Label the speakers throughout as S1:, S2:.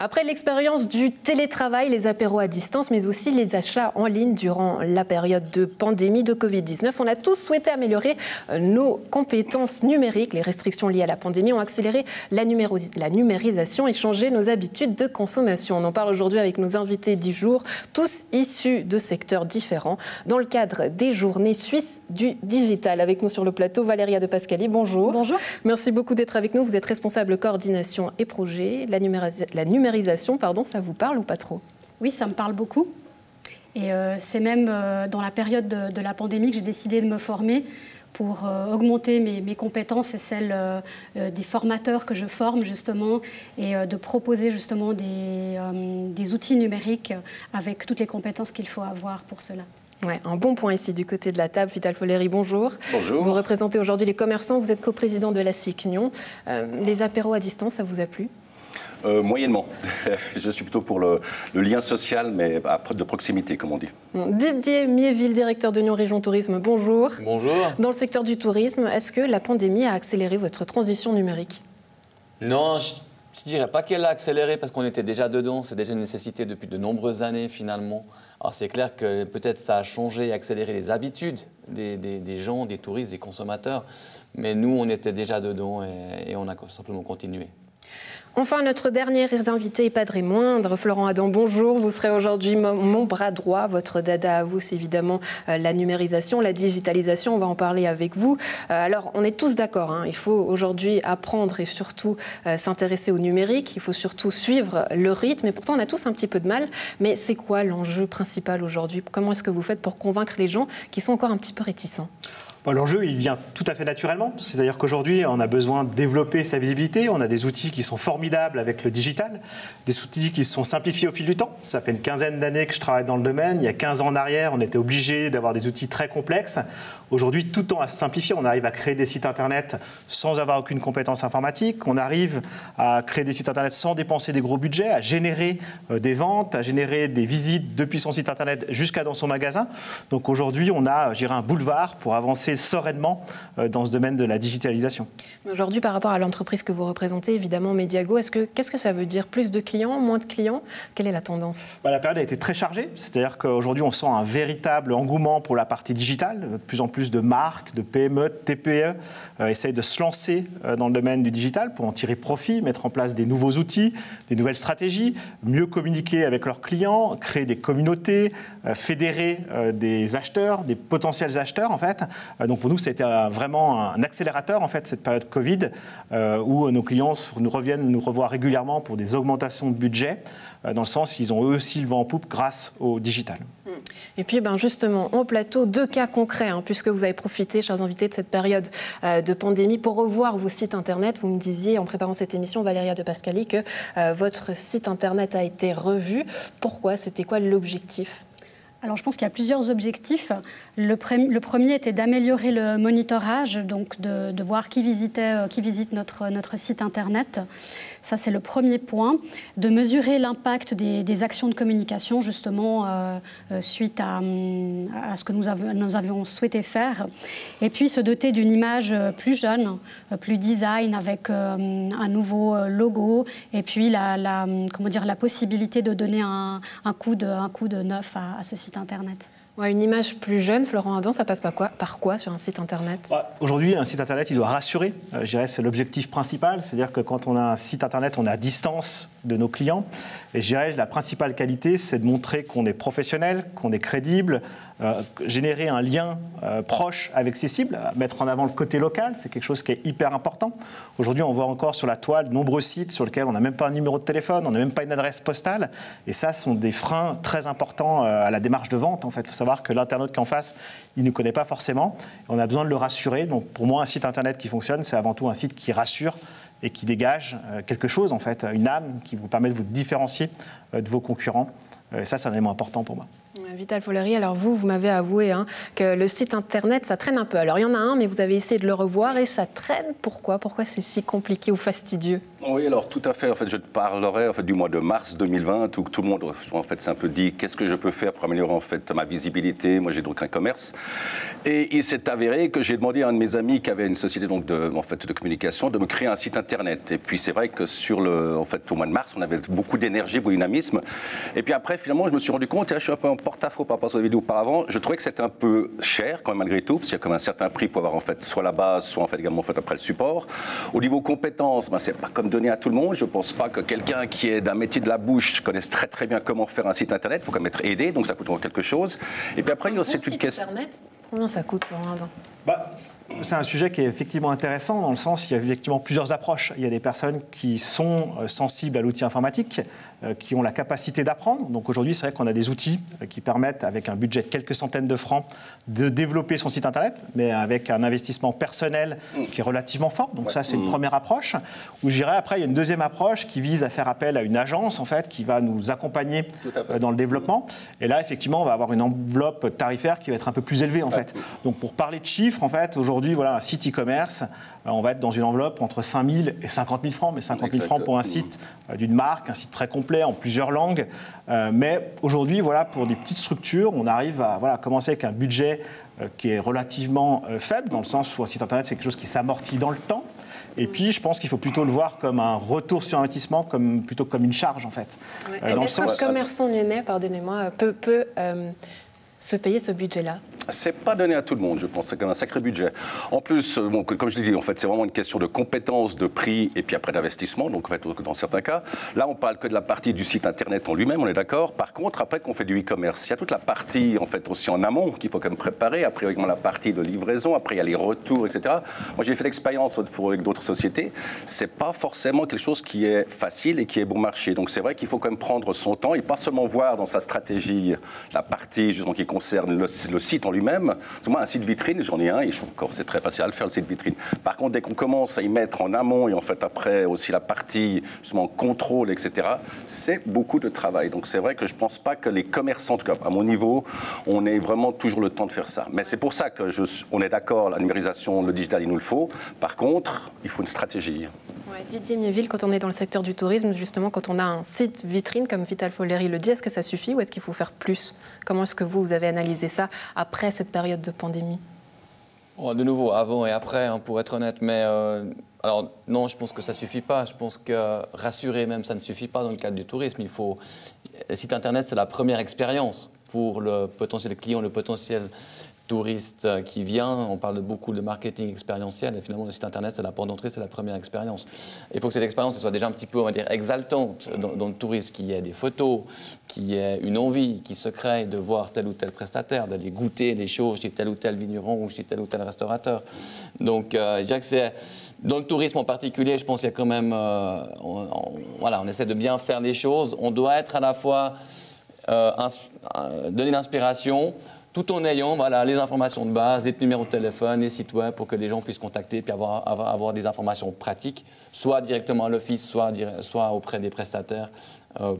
S1: Après l'expérience du télétravail, les apéros à distance, mais aussi les achats en ligne durant la période de pandémie de Covid-19, on a tous souhaité améliorer nos compétences numériques. Les restrictions liées à la pandémie ont accéléré la numérisation et changé nos habitudes de consommation. On en parle aujourd'hui avec nos invités du jour, tous issus de secteurs différents, dans le cadre des Journées suisses du digital. Avec nous sur le plateau, Valéria de Pascali, bonjour.
S2: Bonjour.
S1: Merci beaucoup d'être avec nous. Vous êtes responsable coordination et projet. La numérisation, ça vous parle ou pas trop?
S2: Oui, ça me parle beaucoup. Et c'est même dans la période de la pandémie que j'ai décidé de me former pour augmenter mes compétences et celles des formateurs que je forme justement et de proposer justement des outils numériques avec toutes les compétences qu'il faut avoir pour cela.
S1: Ouais, un bon point ici du côté de la table. Vital Folleri, bonjour.
S3: Bonjour.
S1: Vous représentez aujourd'hui les commerçants, vous êtes coprésident de la SICNION. Les apéros à distance, ça vous a plu?
S3: Moyennement. Je suis plutôt pour le lien social, mais de proximité, comme on dit.
S1: Didier Miéville, directeur de Nyon Région Tourisme, bonjour.
S4: Bonjour.
S1: Dans le secteur du tourisme, est-ce que la pandémie a accéléré votre transition numérique?
S4: Non, je ne dirais pas qu'elle a accéléré parce qu'on était déjà dedans. C'est déjà une nécessité depuis de nombreuses années, finalement. Alors, c'est clair que peut-être ça a changé et accéléré les habitudes des gens, des touristes, des consommateurs. Mais nous, on était déjà dedans et on a simplement continué.
S1: Enfin, notre dernier invité, et pas des moindres, Florent Adam, bonjour. Vous serez aujourd'hui mon bras droit. Votre dada à vous, c'est évidemment la numérisation, la digitalisation. On va en parler avec vous. Alors, on est tous d'accord, hein, il faut aujourd'hui apprendre et surtout s'intéresser au numérique. Il faut surtout suivre le rythme. Et pourtant, on a tous un petit peu de mal. Mais c'est quoi l'enjeu principal aujourd'hui? Comment est-ce que vous faites pour convaincre les gens qui sont encore un petit peu réticents?
S5: L'enjeu, il vient tout à fait naturellement. C'est-à-dire qu'aujourd'hui, on a besoin de développer sa visibilité. On a des outils qui sont formidables avec le digital, des outils qui sont simplifiés au fil du temps. Ça fait une quinzaine d'années que je travaille dans le domaine. Il y a 15 ans en arrière, on était obligé d'avoir des outils très complexes. Aujourd'hui, tout tend à se simplifier. On arrive à créer des sites Internet sans avoir aucune compétence informatique. On arrive à créer des sites Internet sans dépenser des gros budgets, à générer des ventes, à générer des visites depuis son site Internet jusqu'à dans son magasin. Donc aujourd'hui, on a, je dirais, un boulevard pour avancer sereinement dans ce domaine de la digitalisation.
S1: Aujourd'hui, par rapport à l'entreprise que vous représentez, évidemment, Mediago, qu'est-ce que ça veut dire? Plus de clients, moins de clients? Quelle est la tendance?
S5: La période a été très chargée. C'est-à-dire qu'aujourd'hui, on sent un véritable engouement pour la partie digitale. De plus en plus de marques, de PME, de TPE essayent de se lancer dans le domaine du digital pour en tirer profit, mettre en place des nouveaux outils, des nouvelles stratégies, mieux communiquer avec leurs clients, créer des communautés, fédérer des acheteurs, des potentiels acheteurs, en fait. Donc pour nous, ça a été vraiment un accélérateur, en fait, cette période Covid, où nos clients reviennent nous revoir régulièrement pour des augmentations de budget, dans le sens qu'ils ont eux aussi le vent en poupe grâce au digital.
S1: Et puis justement, en plateau, deux cas concrets, puisque vous avez profité, chers invités, de cette période de pandémie pour revoir vos sites Internet. Vous me disiez, en préparant cette émission, Valéria de Pascali, que votre site Internet a été revu. Pourquoi? C'était quoi l'objectif?
S2: Alors, je pense qu'il y a plusieurs objectifs. Le premier était d'améliorer le monitorage, donc de voir qui visite notre site Internet. Ça, c'est le premier point. De mesurer l'impact des actions de communication, justement, suite à ce que nous avions souhaité faire. Et puis, se doter d'une image plus jeune, plus design, avec un nouveau logo. Et puis, la possibilité de donner un coup de neuf à ce site Internet.
S1: Une image plus jeune, Florent Adam, ça passe par quoi sur un site Internet?
S5: Aujourd'hui, un site Internet, il doit rassurer. Je dirais c'est l'objectif principal. C'est-à-dire que quand on a un site Internet, on est à distance de nos clients. Et je dirais la principale qualité, c'est de montrer qu'on est professionnel, qu'on est crédible, générer un lien proche avec ses cibles, mettre en avant le côté local, c'est quelque chose qui est hyper important. Aujourd'hui, on voit encore sur la toile de nombreux sites sur lesquels on n'a même pas un numéro de téléphone, on n'a même pas une adresse postale. Et ça, ce sont des freins très importants à la démarche de vente. En fait, il faut savoir que l'internaute qui est en face, il ne connaît pas forcément. On a besoin de le rassurer. Donc, pour moi, un site Internet qui fonctionne, c'est avant tout un site qui rassure et qui dégage quelque chose, en fait, une âme qui vous permet de vous différencier de vos concurrents. Ça, c'est un élément important pour moi.
S1: Vital Follery, alors vous m'avez avoué que le site internet, ça traîne un peu. Alors il y en a un, mais vous avez essayé de le revoir et ça traîne. Pourquoi c'est si compliqué ou fastidieux?
S3: Oui, alors tout à fait. En fait, je te parlerai du mois de mars 2020 où tout le monde en fait s'est un peu dit qu'est-ce que je peux faire pour améliorer en fait ma visibilité. Moi, j'ai donc un commerce et il s'est avéré que j'ai demandé à un de mes amis qui avait une société donc de communication de me créer un site internet. Et puis c'est vrai que au mois de mars, on avait beaucoup d'énergie, beaucoup de dynamisme. Et puis après, finalement, je me suis rendu compte, et là, je suis un peu en porte-à-faux par rapport aux vidéos auparavant. Je trouvais que c'était un peu cher quand même malgré tout, parce qu'il y a comme un certain prix pour avoir en fait soit la base, soit en fait également après le support. Au niveau compétences, c'est pas comme donné à tout le monde. Je ne pense pas que quelqu'un qui est d'un métier de la bouche connaisse très très bien comment faire un site internet. Il faut quand même être aidé, donc ça coûte quelque chose. Et puis après, il y a aussi une question.
S1: Combien ça coûte, Laurent Adam?
S5: C'est un sujet qui est effectivement intéressant dans le sens qu'il y a effectivement plusieurs approches. Il y a des personnes qui sont sensibles à l'outil informatique, qui ont la capacité d'apprendre. Donc aujourd'hui, c'est vrai qu'on a des outils qui permettent, avec un budget de quelques centaines de francs, de développer son site internet, mais avec un investissement personnel qui est relativement fort. Donc ça, c'est une première approche. Où je dirais après, il y a une deuxième approche qui vise à faire appel à une agence en fait, qui va nous accompagner dans le développement. Et là, effectivement, on va avoir une enveloppe tarifaire qui va être un peu plus élevée en fait. Donc pour parler de chiffres, en fait, aujourd'hui, voilà, un site e-commerce, on va être dans une enveloppe entre 5 000 et 50 000 francs, mais 50 000 francs pour un site d'une marque, un site très complet en plusieurs langues. Mais aujourd'hui, voilà, pour des petites structures, on arrive à commencer avec un budget qui est relativement faible, dans le sens où un site internet, c'est quelque chose qui s'amortit dans le temps. Et puis, je pense qu'il faut plutôt le voir comme un retour sur investissement, plutôt que comme une charge, en fait.
S1: Est-ce qu'un commerçant lyonnais, pardonnez-moi, peut se payer ce budget-là?
S3: C'est pas donné à tout le monde, je pense. C'est quand même un sacré budget. En plus, comme je l'ai dit, en fait, c'est vraiment une question de compétences, de prix et puis après d'investissement. Donc, en fait, dans certains cas, là, on parle que de la partie du site internet en lui-même, on est d'accord. Par contre, après qu'on fait du e-commerce, il y a toute la partie, en fait, aussi en amont qu'il faut quand même préparer. Après, également la partie de livraison. Après, il y a les retours, etc. Moi, j'ai fait l'expérience avec d'autres sociétés. C'est pas forcément quelque chose qui est facile et qui est bon marché. Donc, c'est vrai qu'il faut quand même prendre son temps et pas seulement voir dans sa stratégie la partie justement qui concerne le site en lui-même. Moi, un site vitrine, j'en ai un, et c'est très facile à le faire, le site vitrine. Par contre, dès qu'on commence à y mettre en amont, et en fait après aussi la partie justement contrôle, etc., c'est beaucoup de travail. Donc c'est vrai que je ne pense pas que les commerçants, en tout cas à mon niveau, on ait vraiment toujours le temps de faire ça. Mais c'est pour ça qu'on est d'accord, la numérisation, le digital, il nous le faut. Par contre, il faut une stratégie.
S1: Ouais, Didier Miéville, quand on est dans le secteur du tourisme, justement, quand on a un site vitrine, comme Vital Follery le dit, est-ce que ça suffit ou est-ce qu'il faut faire plus? Comment est-ce que vous avez analysé ça après cette période de pandémie?
S4: De nouveau, avant et après, pour être honnête, mais alors non, je pense que ça ne suffit pas. Je pense que rassurer même, ça ne suffit pas dans le cadre du tourisme. Le site internet, c'est la première expérience pour le potentiel client, le potentiel touriste qui vient. On parle beaucoup de marketing expérientiel et finalement le site internet c'est la porte d'entrée, c'est la première expérience. Il faut que cette expérience soit déjà un petit peu, on va dire, exaltante dans le tourisme, qu'il y ait des photos, qu'il y ait une envie qui se crée de voir tel ou tel prestataire, d'aller goûter les choses chez tel ou tel vigneron ou chez tel ou tel restaurateur. Donc je dirais que c'est dans le tourisme en particulier, je pense qu'il y a quand même, on essaie de bien faire les choses. On doit être à la fois donner l'inspiration, tout en ayant les informations de base, les numéros de téléphone, les sites web pour que les gens puissent contacter et avoir des informations pratiques, soit directement à l'office, soit auprès des prestataires,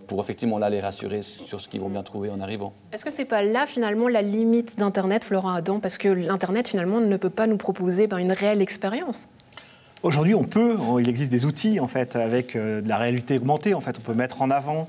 S4: pour effectivement les rassurer sur ce qu'ils vont bien trouver en arrivant.
S1: Est-ce que ce n'est pas là finalement la limite d'Internet, Florent Adam, parce que l'Internet finalement ne peut pas nous proposer une réelle expérience?
S5: Aujourd'hui, il existe des outils en fait avec de la réalité augmentée. En fait, on peut mettre en avant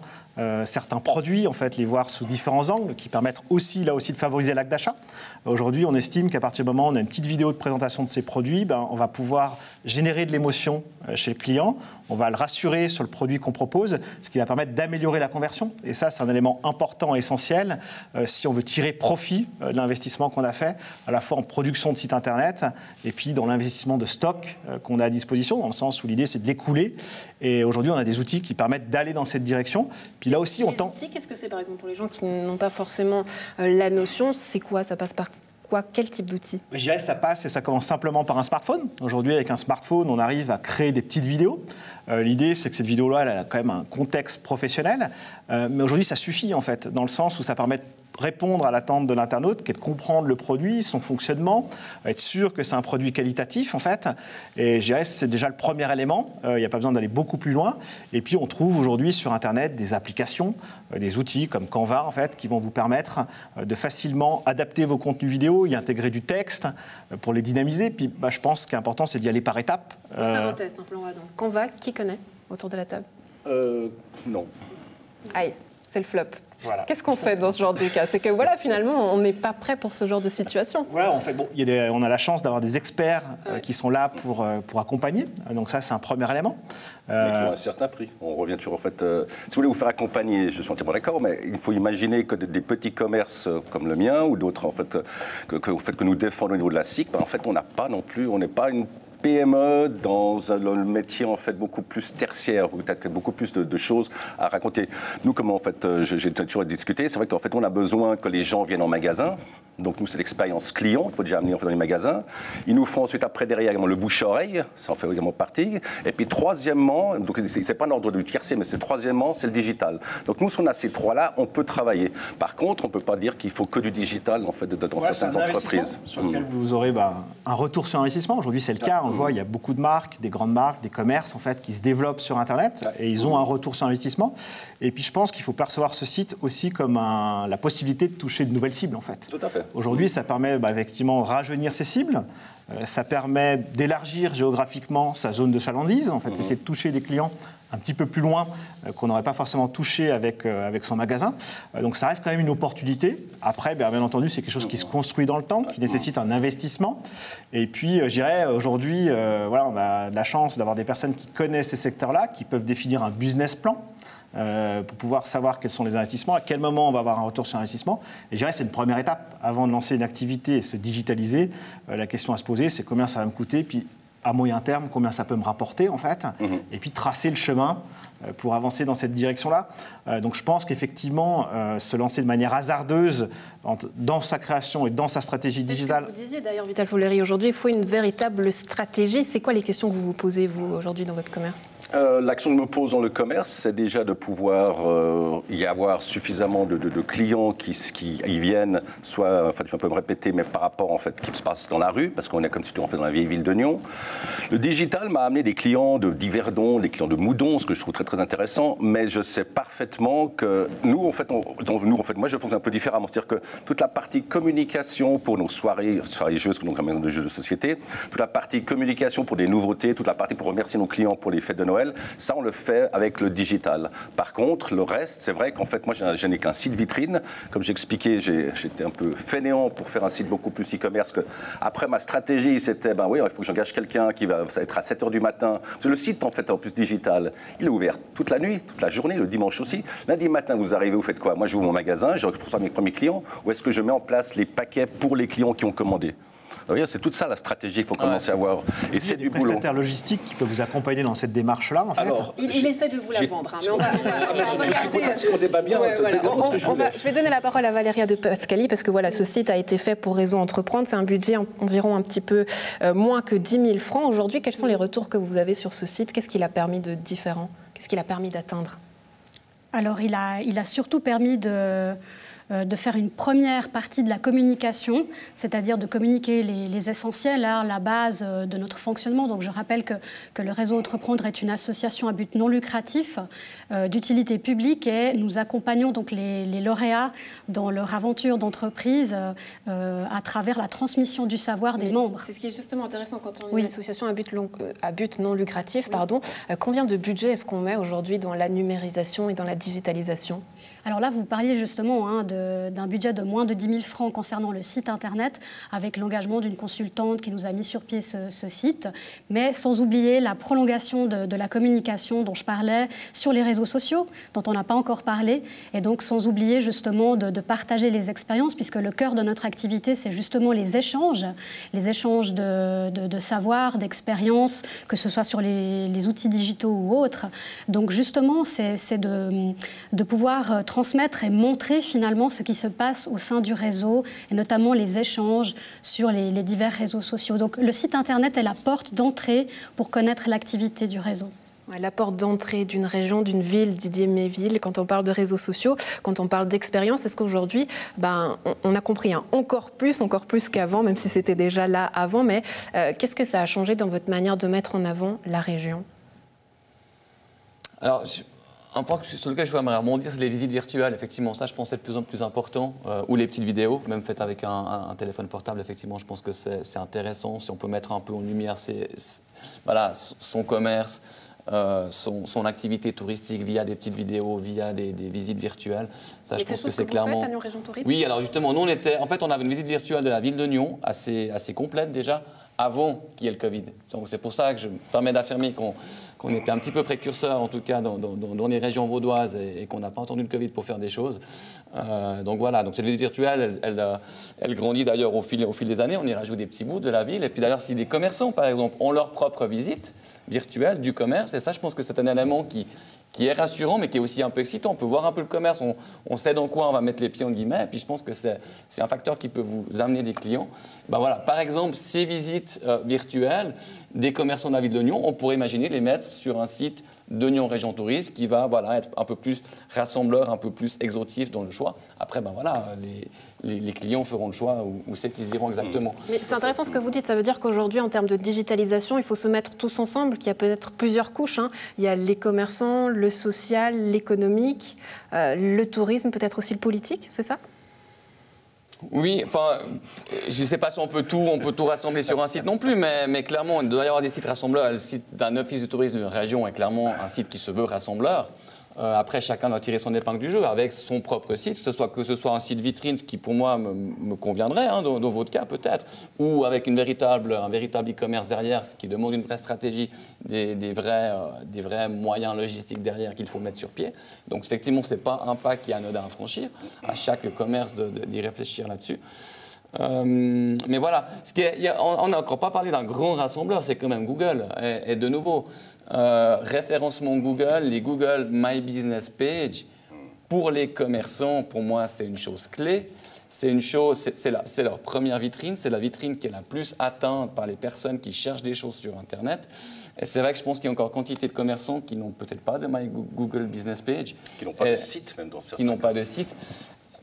S5: certains produits, en fait, les voir sous différents angles, qui permettent aussi, là aussi, de favoriser l'acte d'achat. Aujourd'hui, on estime qu'à partir du moment où on a une petite vidéo de présentation de ces produits, on va pouvoir générer de l'émotion chez le client, on va le rassurer sur le produit qu'on propose, ce qui va permettre d'améliorer la conversion. Et ça, c'est un élément important, essentiel, si on veut tirer profit de l'investissement qu'on a fait, à la fois en production de sites Internet, et puis dans l'investissement de stock qu'on a à disposition, dans le sens où l'idée, c'est de l'écouler. Et aujourd'hui, on a des outils qui permettent d'aller dans cette direction. Puis là aussi, on tend...
S1: Qu'est-ce que c'est, par exemple, pour les gens qui n'ont pas forcément la notion? C'est quoi? Ça passe par quoi? Quel type d'outils? Je
S5: dirais que ça passe et ça commence simplement par un smartphone. Aujourd'hui, avec un smartphone, on arrive à créer des petites vidéos. L'idée, c'est que cette vidéo-là, elle a quand même un contexte professionnel. Mais aujourd'hui, ça suffit, en fait, dans le sens où ça permet de répondre à l'attente de l'internaute, qui est de comprendre le produit, son fonctionnement, être sûr que c'est un produit qualitatif en fait. Et je dirais que c'est déjà le premier élément. Il n'y a pas besoin d'aller beaucoup plus loin. Et puis on trouve aujourd'hui sur Internet des applications, des outils comme Canva en fait, qui vont vous permettre de facilement adapter vos contenus vidéo, y intégrer du texte pour les dynamiser. Puis je pense qu'il est important, c'est d'y aller par étapes.
S1: On va faire un test, Florent. Canva, qui connaît autour de la table?
S3: Non.
S1: Aïe, c'est le flop.
S5: Voilà.
S1: Qu'est-ce qu'on fait dans ce genre de cas? C'est que voilà, finalement, on n'est pas prêt pour ce genre de situation.
S5: Voilà, en fait, on a la chance d'avoir des experts qui sont là pour accompagner. Donc ça, c'est un premier élément.
S3: Mais qui ont un certain prix. On revient toujours, en fait, si vous voulez vous faire accompagner, je suis entièrement d'accord, mais il faut imaginer que des petits commerces comme le mien ou d'autres, en fait, que nous défendons au niveau de la SIC, en fait, on n'a pas non plus, on n'est pas une PME dans le métier en fait beaucoup plus tertiaire, peut-être beaucoup plus de choses à raconter. Nous, comment en fait, j'ai toujours discuté, c'est vrai qu'en fait on a besoin que les gens viennent en magasin. Donc nous, c'est l'expérience client qu'il faut déjà amener en fait, dans les magasins. Ils nous font ensuite après derrière également le bouche-oreille, ça en fait également partie. Et puis troisièmement, donc c'est pas l'ordre du tiercé, mais c'est troisièmement, c'est le digital. Donc nous, si on a ces trois-là, on peut travailler. Par contre, on peut pas dire qu'il faut que du digital en fait dans certaines entreprises.
S5: Sur lequel vous aurez un retour sur investissement. Aujourd'hui, c'est le cas. On le voit, il y a beaucoup de marques, des grandes marques, des commerces en fait qui se développent sur Internet et ils ont un retour sur investissement. Et puis je pense qu'il faut percevoir ce site aussi comme la possibilité de toucher de nouvelles cibles en fait.
S3: Tout à fait.
S5: Aujourd'hui, ça permet effectivement de rajeunir ses cibles, ça permet d'élargir géographiquement sa zone de chalandise, en fait, essayer de toucher des clients un petit peu plus loin qu'on n'aurait pas forcément touché avec son magasin. Donc ça reste quand même une opportunité. Après, bien entendu, c'est quelque chose qui se construit dans le temps, qui nécessite un investissement. Et puis, je dirais, aujourd'hui, on a de la chance d'avoir des personnes qui connaissent ces secteurs-là, qui peuvent définir un business plan. Pour pouvoir savoir quels sont les investissements, à quel moment on va avoir un retour sur investissement. Et je dirais que c'est une première étape. Avant de lancer une activité et se digitaliser, la question à se poser, c'est combien ça va me coûter, puis à moyen terme, combien ça peut me rapporter, en fait, et puis tracer le chemin pour avancer dans cette direction-là. Donc je pense qu'effectivement, se lancer de manière hasardeuse dans sa création et dans sa stratégie digitale...
S1: C'est ce que vous disiez d'ailleurs, Vital Follery, aujourd'hui, il faut une véritable stratégie. C'est quoi les questions que vous vous posez, vous, aujourd'hui, dans votre commerce?
S3: L'action que je me pose dans le commerce, c'est déjà de pouvoir y avoir suffisamment de clients qui y viennent, soit, enfin, je vais un peu me répéter, mais par rapport en fait, qui se passe dans la rue, parce qu'on est comme si on fait dans la vieille ville de Nyon. Le digital m'a amené des clients d'Yverdon, des clients de Moudon, ce que je trouve très très intéressant, mais je sais parfaitement que nous, en fait, moi je fonctionne un peu différemment, c'est-à-dire que toute la partie communication pour nos soirées jeux, donc la maison de jeux de société, toute la partie communication pour des nouveautés, toute la partie pour remercier nos clients pour les fêtes de Noël, ça, on le fait avec le digital. Par contre, le reste, c'est vrai qu'en fait, moi, je n'ai qu'un site vitrine. Comme j'expliquais, j'étais un peu fainéant pour faire un site beaucoup plus e-commerce. Après, ma stratégie, c'était, il faut que j'engage quelqu'un qui va être à 7 h du matin. Parce que le site, en fait, en plus digital, il est ouvert toute la nuit, toute la journée, le dimanche aussi. Lundi matin, vous arrivez, vous faites quoi? Moi, j'ouvre mon magasin, je reçois mes premiers clients. Ou est-ce que je mets en place les paquets pour les clients qui ont commandé? C'est toute ça la stratégie qu'il faut commencer à voir. Et c'est du boulot.
S5: Il y a des prestataires logistiques qui peuvent vous accompagner dans cette démarche-là, en fait.
S1: Alors, il essaie de vous la vendre. Mais on va je vais donner la parole à Valéria de Pascali, parce que voilà, ce site a été fait pour Réseau Entreprendre. C'est un budget environ un petit peu moins que 10 000 francs. Aujourd'hui, quels sont les retours que vous avez sur ce site? Qu'est-ce qu'il a permis de différent? Qu'est-ce qu'il a permis d'atteindre?
S2: Alors, il a surtout permis de faire une première partie de la communication, c'est-à-dire de communiquer les essentiels, la base de notre fonctionnement. Donc je rappelle que le Réseau Entreprendre est une association à but non lucratif d'utilité publique et nous accompagnons donc les lauréats dans leur aventure d'entreprise à travers la transmission du savoir des membres.
S1: C'est ce qui est justement intéressant quand on est une association à but non lucratif. Combien de budget est-ce qu'on met aujourd'hui dans la numérisation et dans la digitalisation?
S2: Alors là, vous parliez justement d'un budget de moins de 10 000 francs concernant le site Internet, avec l'engagement d'une consultante qui nous a mis sur pied ce site, mais sans oublier la prolongation de la communication dont je parlais sur les réseaux sociaux, dont on n'a pas encore parlé, et donc sans oublier justement de partager les expériences, puisque le cœur de notre activité, c'est justement les échanges de savoir, d'expériences, que ce soit sur les outils digitaux ou autres. Donc justement, c'est de pouvoir transmettre et montrer finalement ce qui se passe au sein du réseau, et notamment les échanges sur les divers réseaux sociaux. Donc le site Internet est la porte d'entrée pour connaître l'activité du réseau.
S1: La porte d'entrée d'une région, d'une ville, Didier Méville, quand on parle de réseaux sociaux, quand on parle d'expérience, est-ce qu'aujourd'hui, on a compris encore plus qu'avant, même si c'était déjà là avant, mais qu'est-ce que ça a changé dans votre manière de mettre en avant la région?
S4: Alors, un point sur lequel je voudrais rebondir, c'est les visites virtuelles. Effectivement, ça, je pense, c'est de plus en plus important. Ou les petites vidéos, même faites avec un téléphone portable. Effectivement, je pense que c'est intéressant. Si on peut mettre un peu en lumière son commerce, son activité touristique via des petites vidéos, via des visites virtuelles. Ça, je pense que c'est clairement.
S1: Faites à Nyon Région Tourisme ?
S4: Oui, alors justement, nous, on avait une visite virtuelle de la ville de Nyon, assez complète déjà, avant qu'il y ait le Covid. Donc c'est pour ça que je me permets d'affirmer qu'on était un petit peu précurseur, en tout cas dans les régions vaudoises, et qu'on n'a pas entendu le Covid pour faire des choses. Donc voilà, donc cette visite virtuelle, elle grandit d'ailleurs au fil des années. On y rajoute des petits bouts de la ville. Et puis d'ailleurs, si les commerçants, par exemple, ont leur propre visite virtuelle du commerce, et ça, je pense que c'est un élément qui est rassurant, mais qui est aussi un peu excitant. On peut voir un peu le commerce, on sait dans quoi on va mettre les pieds, en guillemets, et puis je pense que c'est un facteur qui peut vous amener des clients. Voilà. Par exemple, ces visites virtuelles des commerçants de la ville de Nyon, on pourrait imaginer les mettre sur un site de Nyon Région Tourisme qui va être un peu plus rassembleur, un peu plus exhaustif dans le choix. Après, les clients feront le choix où c'est qu'ils iront exactement.
S1: Mais c'est intéressant ce que vous dites. Ça veut dire qu'aujourd'hui, en termes de digitalisation, il faut se mettre tous ensemble, qu'il y a peut-être plusieurs couches. Il y a les commerçants, le social, l'économique, le tourisme, peut-être aussi le politique, c'est ça ?
S4: Oui, enfin, je ne sais pas si on peut tout rassembler sur un site non plus, mais clairement, il doit y avoir des sites rassembleurs. Le site d'un office de tourisme d'une région est clairement un site qui se veut rassembleur. Après, chacun doit tirer son épingle du jeu avec son propre site, que ce soit un site vitrine, ce qui pour moi me conviendrait, dans votre cas peut-être, ou avec un véritable e-commerce derrière, ce qui demande une vraie stratégie, des vrais moyens logistiques derrière qu'il faut mettre sur pied. Donc effectivement, ce n'est pas un pas qui est anodin à franchir, à chaque commerce d'y réfléchir là-dessus. Mais voilà, on n'a encore pas parlé d'un grand rassembleur, c'est quand même Google. Et de nouveau, référencement Google, les Google My Business Page, pour les commerçants, pour moi, c'est une chose clé. C'est leur première vitrine, c'est la vitrine qui est la plus atteinte par les personnes qui cherchent des choses sur Internet. Et c'est vrai que je pense qu'il y a encore quantité de commerçants qui n'ont peut-être pas de My Google Business Page.
S3: Qui n'ont pas de site, même dans certains
S4: Qui n'ont pas de site.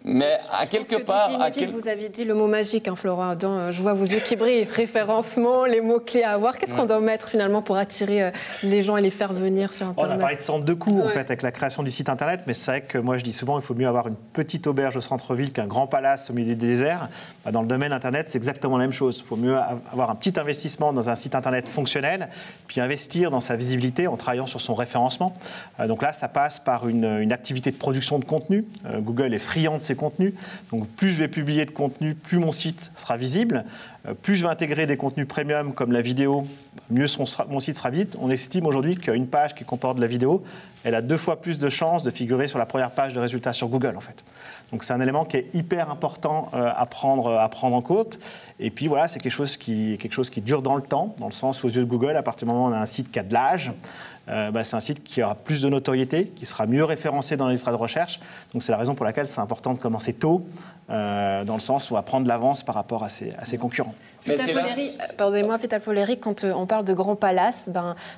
S4: Mais à quelque part...
S1: Vous aviez dit le mot magique, Florent Adam. Je vois vos yeux qui brillent. Référencement, les mots-clés à avoir. Qu'est-ce qu'on doit mettre finalement pour attirer les gens et les faire venir sur Internet?
S5: On a parlé de centre de coûts en fait, avec la création du site Internet, mais c'est vrai que moi je dis souvent il faut mieux avoir une petite auberge au centre-ville qu'un grand palace au milieu du désert. Dans le domaine Internet, c'est exactement la même chose. Il faut mieux avoir un petit investissement dans un site Internet fonctionnel, puis investir dans sa visibilité en travaillant sur son référencement. Donc là, ça passe par une activité de production de contenu. Google est friand de ses contenus. Donc plus je vais publier de contenu, plus mon site sera visible. Plus je vais intégrer des contenus premium comme la vidéo, mieux mon site sera visible. On estime aujourd'hui qu'une page qui comporte de la vidéo, elle a 2 fois plus de chances de figurer sur la première page de résultats sur Google en fait. Donc c'est un élément qui est hyper important à prendre en compte. Et puis voilà, c'est quelque chose qui dure dans le temps, dans le sens où aux yeux de Google, à partir du moment où on a un site qui a de l'âge, c'est un site qui aura plus de notoriété, qui sera mieux référencé dans les résultats de recherche. Donc c'est la raison pour laquelle c'est important de commencer tôt, dans le sens où on va prendre de l'avance par rapport à ses concurrents.
S1: Pardonnez-moi, Vital Follery, quand on parle de grands palaces,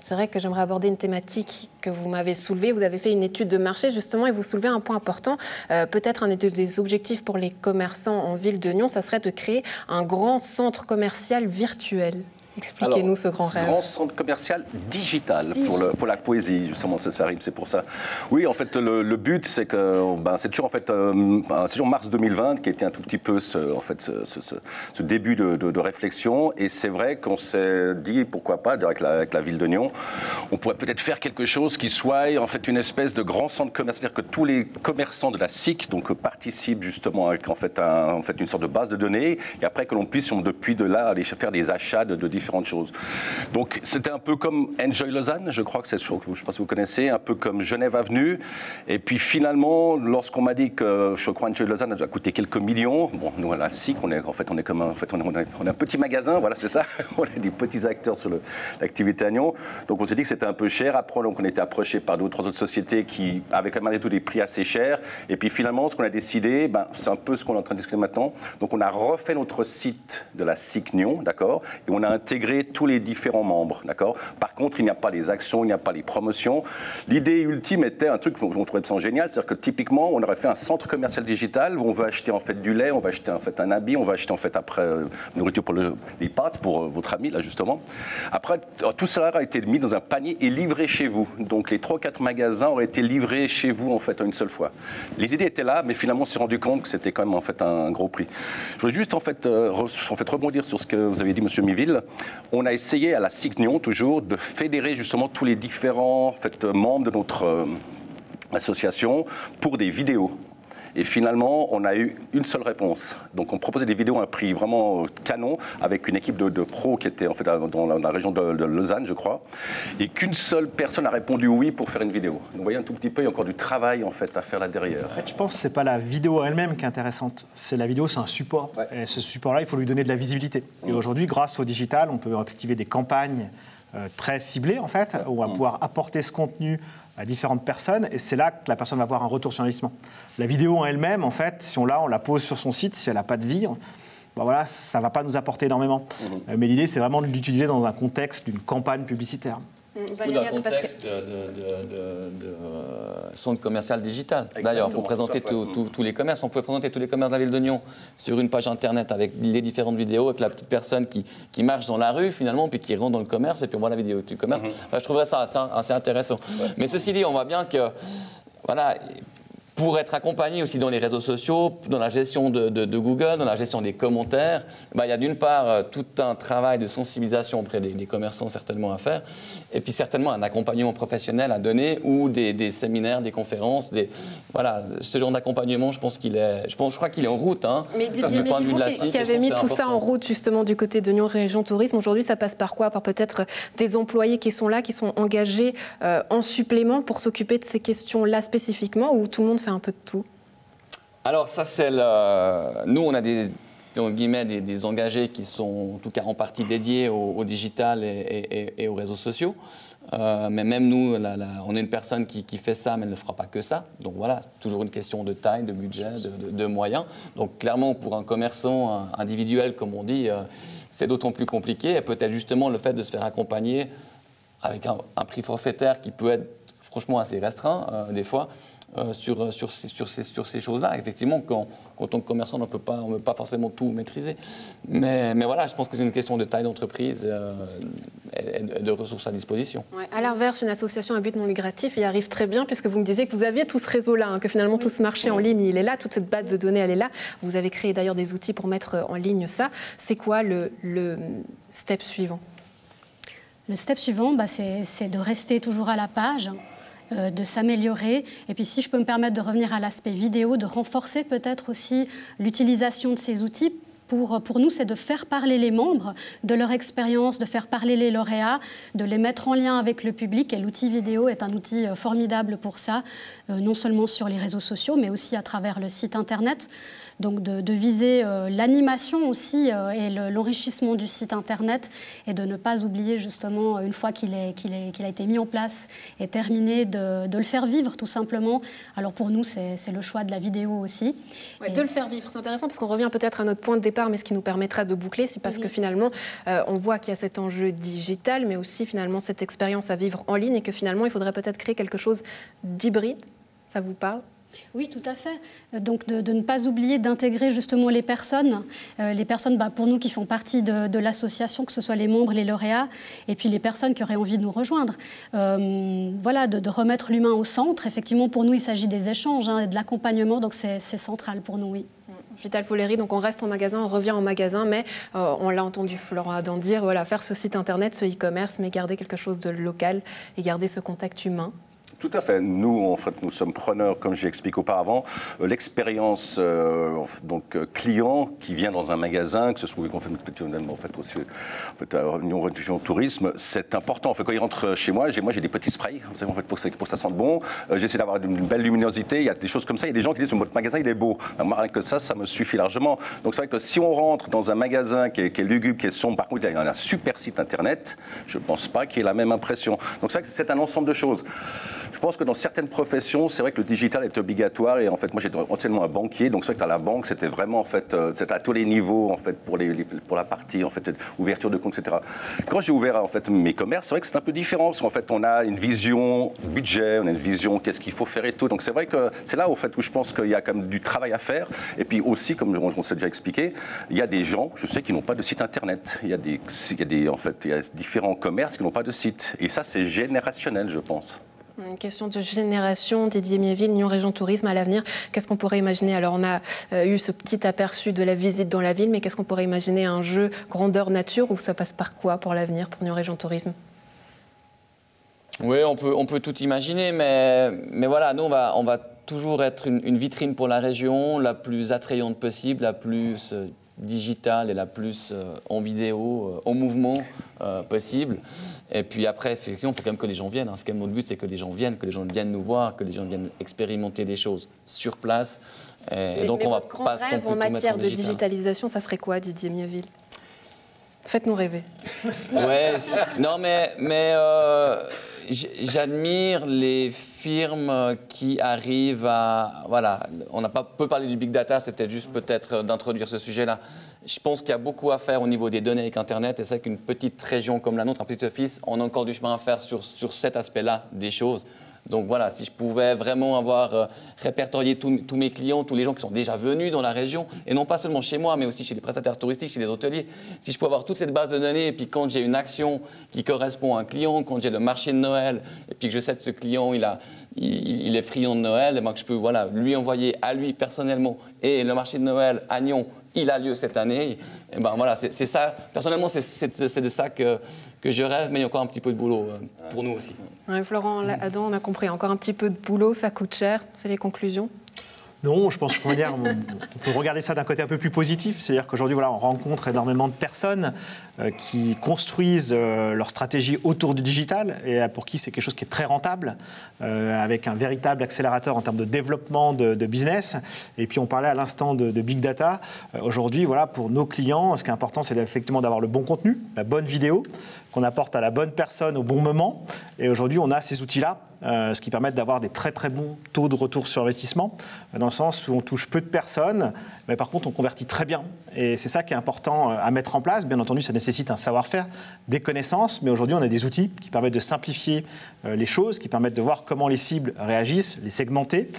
S1: c'est vrai que j'aimerais aborder une thématique que vous m'avez soulevée. Vous avez fait une étude de marché justement et vous soulevez un point important. Peut-être un des objectifs pour les commerçants en ville de Nyon, ça serait de créer un grand centre commercial virtuel. Expliquez-nous ce grand rêve.
S3: Grand centre commercial digital pour la poésie, justement, ça rime, c'est pour ça. Oui, en fait, le but, c'est que c'est toujours, en fait, c'est toujours mars 2020 qui était un tout petit peu ce début de réflexion. Et c'est vrai qu'on s'est dit, pourquoi pas, avec la ville de Nyon, on pourrait peut-être faire quelque chose qui soit en fait une espèce de grand centre commercial, c'est-à-dire que tous les commerçants de la SIC participent justement avec en fait une sorte de base de données, et après que l'on puisse depuis de là aller faire des achats de différentes choses. Donc c'était un peu comme Enjoy Lausanne, je crois que c'est sûr, je ne sais pas si vous connaissez, un peu comme Genève Avenue. Et puis finalement, lorsqu'on m'a dit que je crois Enjoy Lausanne a coûté quelques millions, bon, nous à la SIC, on est un petit magasin, voilà, c'est ça, on est des petits acteurs sur l'activité à Nyon. Donc on s'est dit que c'était un peu cher. Après, donc on était approché par d'autres sociétés qui avaient quand même des prix assez chers. Et puis finalement, ce qu'on a décidé, c'est un peu ce qu'on est en train de discuter maintenant. Donc on a refait notre site de la SIC Nyon, d'accord, et on a intégrer tous les différents membres, d'accord? Par contre, il n'y a pas les actions, il n'y a pas les promotions. L'idée ultime était un truc qu'on trouvait ça génial, c'est-à-dire que typiquement, on aurait fait un centre commercial digital où on veut acheter en fait du lait, on va acheter en fait un habit, on va acheter en fait après nourriture pour les pâtes pour votre ami là justement. Après, tout cela a été mis dans un panier et livré chez vous. Donc les 3-4 magasins auraient été livrés chez vous en fait une seule fois. Les idées étaient là, mais finalement on s'est rendu compte que c'était quand même en fait un gros prix. Je voulais juste en fait rebondir sur ce que vous avez dit, Monsieur Miville. On a essayé à la Signion toujours de fédérer justement tous les différents en fait, membres de notre association pour des vidéos. Et finalement, on a eu une seule réponse. Donc on proposait des vidéos à un prix vraiment canon, avec une équipe de pros qui était en fait dans la région de Lausanne, je crois, et qu'une seule personne a répondu oui pour faire une vidéo. Donc vous voyez un tout petit peu, il y a encore du travail en fait à faire là derrière.
S5: En fait, je pense que c'est pas la vidéo elle-même qui est intéressante. C'est la vidéo, c'est un support. Ouais. Et ce support-là, il faut lui donner de la visibilité. Et aujourd'hui, grâce au digital, on peut activer des campagnes très ciblées en fait, où on va pouvoir apporter ce contenu à différentes personnes, et c'est là que la personne va avoir un retour sur investissement. La vidéo en elle-même, en fait, si on la pose sur son site, si elle n'a pas de vie, ben voilà, ça ne va pas nous apporter énormément. Mais l'idée, c'est vraiment de l'utiliser dans un contexte d'une campagne publicitaire.
S4: Dans le contexte de centre commercial digital. D'ailleurs, pour présenter tous les commerces, on pouvait présenter tous les commerces de la ville de Nyon sur une page internet avec les différentes vidéos, avec la petite personne qui marche dans la rue finalement, puis qui rentre dans le commerce, et puis on voit la vidéo du commerce. Enfin, je trouverais ça assez intéressant. Mais ceci dit, on voit bien que, voilà, pour être accompagné aussi dans les réseaux sociaux, dans la gestion de Google, dans la gestion des commentaires, il y a d'une part tout un travail de sensibilisation auprès des commerçants certainement à faire, et puis certainement un accompagnement professionnel à donner, ou des séminaires, des conférences, voilà, ce genre d'accompagnement, je crois qu'il est en route. Hein,
S1: mais Didier Méliveau, qui avait mis tout ça en route justement du côté de Nyon Région Tourisme, aujourd'hui ça passe par quoi? Par peut-être des employés qui sont là, qui sont engagés en supplément pour s'occuper de ces questions-là spécifiquement, ou tout le monde fait un peu de tout? Alors ça c'est
S4: nous on a des engagés qui sont en tout cas en partie dédiés au digital et aux réseaux sociaux. Mais même nous, on est une personne qui fait ça, mais elle ne fera pas que ça. Donc voilà, toujours une question de taille, de budget, de moyens. Donc clairement, pour un commerçant individuel, comme on dit, c'est d'autant plus compliqué. Et peut-être justement le fait de se faire accompagner avec un prix forfaitaire qui peut être franchement assez restreint, des fois, sur ces choses-là. Effectivement, quand on est commerçant, on ne peut pas forcément tout maîtriser. Mais voilà, je pense que c'est une question de taille d'entreprise et de ressources à disposition. Ouais. À l'inverse, une association à but non lucratif y arrive très bien, puisque vous me disiez que vous aviez tout ce réseau-là, hein, que finalement tout ce marché en ligne, il est là, toute cette base de données, elle est là. Vous avez créé d'ailleurs des outils pour mettre en ligne ça. C'est quoi le step suivant?
S2: Le step suivant, c'est de rester toujours à la page, de s'améliorer. Et puis si je peux me permettre de revenir à l'aspect vidéo, de renforcer peut-être aussi l'utilisation de ces outils. Pour nous, c'est de faire parler les membres de leur expérience, de faire parler les lauréats, de les mettre en lien avec le public. Et l'outil vidéo est un outil formidable pour ça, non seulement sur les réseaux sociaux, mais aussi à travers le site Internet. Donc de viser l'animation aussi et l'enrichissement du site Internet, et de ne pas oublier justement, une fois qu'il a été mis en place et terminé, de le faire vivre tout simplement. Alors pour nous, c'est le choix de la vidéo aussi. Ouais,
S1: de le faire vivre, c'est intéressant parce qu'on revient peut-être à notre point de départ, mais ce qui nous permettra de boucler, c'est parce que finalement, on voit qu'il y a cet enjeu digital, mais aussi finalement cette expérience à vivre en ligne, et que finalement, il faudrait peut-être créer quelque chose d'hybride. Ça vous parle ?
S2: Oui, tout à fait. Donc de ne pas oublier d'intégrer justement les personnes pour nous qui font partie de l'association, que ce soit les membres, les lauréats, et puis les personnes qui auraient envie de nous rejoindre. Voilà, de remettre l'humain au centre. Effectivement, pour nous, il s'agit des échanges et de l'accompagnement, donc c'est central pour nous, oui.
S1: Vital Follery, donc on reste en magasin, on revient en magasin, mais on l'a entendu Florent Adam dire, voilà, faire ce site internet, ce e-commerce, mais garder quelque chose de local et garder ce contact humain.
S3: Tout à fait. Nous, en fait, nous sommes preneurs, comme j'ai expliqué auparavant. L'expérience client qui vient dans un magasin, que ce soit aussi à Nyon Région Tourisme, c'est important. En fait, quand il rentre chez moi, j'ai des petits sprays, vous savez, en fait, pour que ça sente bon. J'essaie d'avoir une belle luminosité. Il y a des choses comme ça. Il y a des gens qui disent votre magasin il est beau. Moi, rien que ça me suffit largement. Donc c'est vrai que si on rentre dans un magasin qui est lugubre, qui est sombre, par contre, il y a un super site internet, je ne pense pas qu'il y ait la même impression. Donc c'est vrai que c'est un ensemble de choses. Je pense que dans certaines professions, c'est vrai que le digital est obligatoire. Et en fait, moi, j'étais anciennement un banquier, donc c'est vrai que à la banque, c'était vraiment en fait, c'était à tous les niveaux en fait pour la partie en fait ouverture de compte, etc. Quand j'ai ouvert en fait mes commerces, c'est vrai que c'est un peu différent parce qu'en fait, on a une vision budget, on a une vision qu'est-ce qu'il faut faire et tout. Donc c'est vrai que c'est là au fait où je pense qu'il y a quand même du travail à faire. Et puis aussi, comme on s'est déjà expliqué, il y a des gens, je sais, qui n'ont pas de site internet. Il y a différents commerces qui n'ont pas de site. Et ça, c'est générationnel, je pense.
S1: Une question de génération, Didier Miéville, Nyon Région Tourisme à l'avenir. Qu'est-ce qu'on pourrait imaginer? Alors on a eu ce petit aperçu de la visite dans la ville, mais qu'est-ce qu'on pourrait imaginer? Un jeu grandeur nature ou ça passe par quoi pour l'avenir, pour Nyon Région Tourisme?
S4: Oui, on peut tout imaginer, mais voilà, nous on va toujours être une vitrine pour la région, la plus attrayante possible, la plus digitale et la plus en vidéo, en mouvement possible. Et puis après, effectivement, il faut quand même que les gens viennent. C'est quand même notre but, c'est que les gens viennent nous voir, que les gens viennent expérimenter des choses sur place. Et donc, on va
S1: votre grand rêve en matière de digitalisation, ça serait quoi, Didier Miéville? Faites-nous rêver.
S4: Ouais, non, mais j'admire les firmes qui arrivent à... Voilà, on n'a pas peu parlé du big data, c'est peut-être juste d'introduire ce sujet-là. Je pense qu'il y a beaucoup à faire au niveau des données avec Internet, et c'est vrai qu'une petite région comme la nôtre, un petit office, on a encore du chemin à faire sur cet aspect-là des choses. Donc voilà, si je pouvais vraiment avoir répertorié tous mes clients, tous les gens qui sont déjà venus dans la région, et non pas seulement chez moi, mais aussi chez les prestataires touristiques, chez les hôteliers, si je pouvais avoir toute cette base de données, et puis quand j'ai une action qui correspond à un client, quand j'ai le marché de Noël, et puis que je sais que ce client, il est friand de Noël, et moi que je peux lui envoyer à lui personnellement, et le marché de Noël à Nyon, il a lieu cette année. Et ben voilà, c'est ça. Personnellement, c'est de ça que je rêve, mais il y a encore un petit peu de boulot pour nous aussi.
S1: Ouais, Florent, Adam, on a compris. Encore un petit peu de boulot, ça coûte cher. C'est les conclusions?
S5: Non, je pense qu'on peut regarder ça d'un côté un peu plus positif. C'est-à-dire qu'aujourd'hui, voilà, on rencontre énormément de personnes qui construisent leur stratégie autour du digital et pour qui c'est quelque chose qui est très rentable, avec un véritable accélérateur en termes de développement de business. Et puis, on parlait à l'instant de big data. Aujourd'hui, voilà, pour nos clients, ce qui est important, c'est effectivement d'avoir le bon contenu, la bonne vidéo, qu'on apporte à la bonne personne au bon moment. Et aujourd'hui, on a ces outils-là, ce qui permet d'avoir des très très bons taux de retour sur investissement, dans le sens où on touche peu de personnes, mais par contre on convertit très bien. Et c'est ça qui est important à mettre en place. Bien entendu, ça nécessite un savoir-faire, des connaissances, mais aujourd'hui on a des outils qui permettent de simplifier les choses, qui permettent de voir comment les cibles réagissent, les segmenter,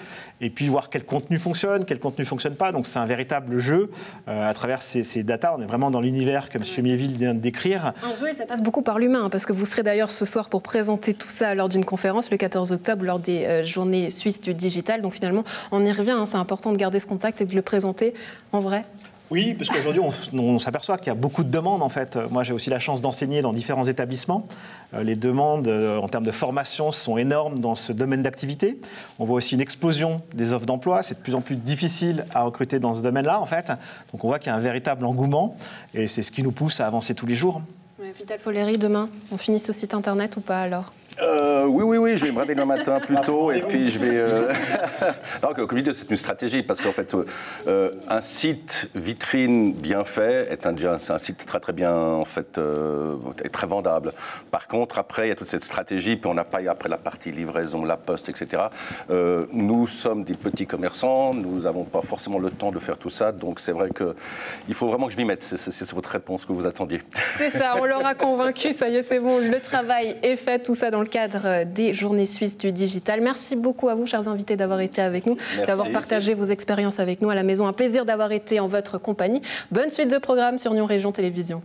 S5: et puis voir quel contenu fonctionne, quel contenu ne fonctionne pas. Donc c'est un véritable jeu à travers ces datas. On est vraiment dans l'univers que M. Miéville vient de décrire.
S1: Un jeu, et ça passe beaucoup par l'humain, parce que vous serez d'ailleurs ce soir pour présenter tout ça lors d'une conférence le 14 octobre, lors des Journées suisses du digital. Donc finalement, on y revient. C'est important de garder ce contact et de le présenter en vrai.
S5: Oui, parce qu'aujourd'hui, on s'aperçoit qu'il y a beaucoup de demandes, en fait. Moi, j'ai aussi la chance d'enseigner dans différents établissements. Les demandes en termes de formation sont énormes dans ce domaine d'activité. On voit aussi une explosion des offres d'emploi. C'est de plus en plus difficile à recruter dans ce domaine-là, en fait. Donc, on voit qu'il y a un véritable engouement et c'est ce qui nous pousse à avancer tous les jours.
S1: Vital Follery, demain, on finit ce site internet ou pas alors?
S3: Oui, je vais me réveiller demain matin plus tôt et puis je vais... Alors, comme je dis, c'est une stratégie parce qu'en fait, un site vitrine bien fait est un site très très bien, en fait, très vendable. Par contre, après, il y a toute cette stratégie, puis on n'a pas après la partie livraison, la poste, etc. Nous sommes des petits commerçants, nous n'avons pas forcément le temps de faire tout ça, donc c'est vrai qu'il faut vraiment que je m'y mette. C'est votre réponse que vous attendiez.
S1: C'est ça, on l'aura convaincu, ça y est, c'est bon, le travail est fait, tout ça dans le cadre des Journées suisses du digital. Merci beaucoup à vous, chers invités, d'avoir été avec nous, d'avoir partagé vos expériences avec nous à la maison. Un plaisir d'avoir été en votre compagnie. Bonne suite de programme sur Nyon Région Télévision.